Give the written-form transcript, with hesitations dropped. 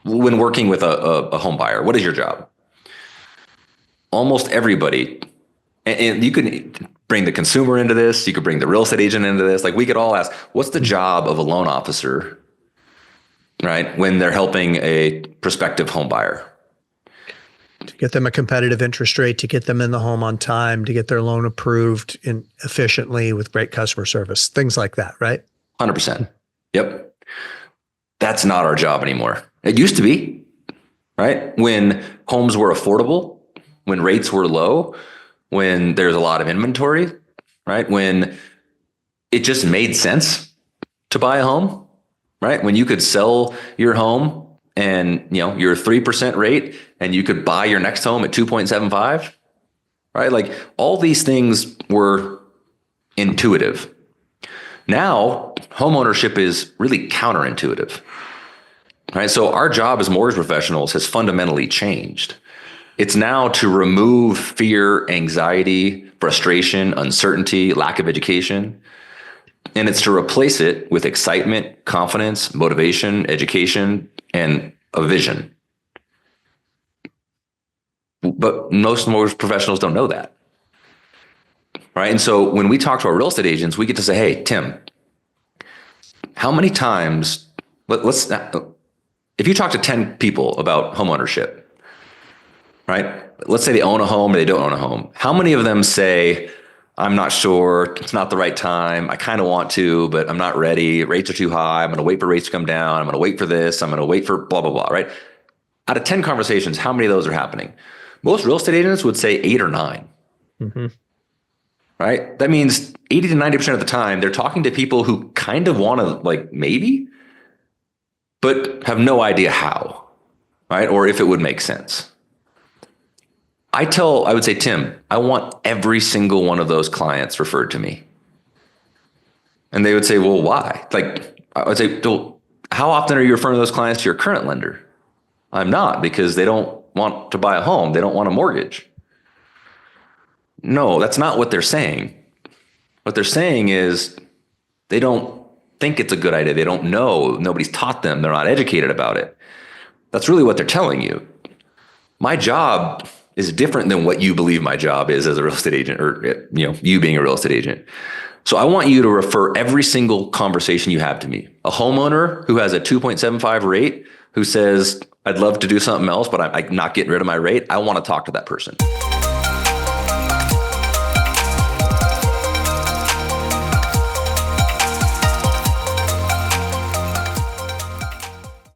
when working with a home buyer, what is your job? Almost everybody, and you can bring the consumer into this, you could bring the real estate agent into this. Like we could all ask, what's the job of a loan officer, right? When they're helping a prospective home buyer? To get them a competitive interest rate, to get them in the home on time, to get their loan approved efficiently with great customer service, things like that, right? 100%. Yep. That's not our job anymore. It used to be, right? When homes were affordable, when rates were low, when there's a lot of inventory, right? When it just made sense to buy a home, right? When you could sell your home and your 3% rate and you could buy your next home at 2.75, right? Like all these things were intuitive. Now, homeownership is really counterintuitive, right? So our job as mortgage professionals has fundamentally changed. It's now to remove fear, anxiety, frustration, uncertainty, lack of education. And it's to replace it with excitement, confidence, motivation, education, and a vision. But most mortgage professionals don't know that. Right. And so when we talk to our real estate agents, we get to say, hey, Tim, how many times, if you talk to 10 people about homeownership, right? Let's say they own a home or they don't own a home. How many of them say, I'm not sure, it's not the right time, I kind of want to, but I'm not ready, rates are too high, I'm going to wait for rates to come down, I'm going to wait for this, I'm going to wait for blah, blah, blah, right? Out of 10 conversations, how many of those are happening? Most real estate agents would say 8 or 9. Mm-hmm. Right? That means 80 to 90% of the time, they're talking to people who kind of want to maybe, but have no idea how, right? Or if it would make sense. I would say, Tim, I want every single one of those clients referred to me. And they would say, well, why? I would say, well, how often are you referring those clients to your current lender? I'm not, because they don't want to buy a home. They don't want a mortgage. No, that's not what they're saying. What they're saying is they don't think it's a good idea. They don't know. Nobody's taught them. They're not educated about it. That's really what they're telling you. My job is different than what you believe my job is as a real estate agent, or you being a real estate agent. So I want you to refer every single conversation you have to me. A homeowner who has a 2.75 rate, who says, I'd love to do something else, but I'm not getting rid of my rate. I want to talk to that person.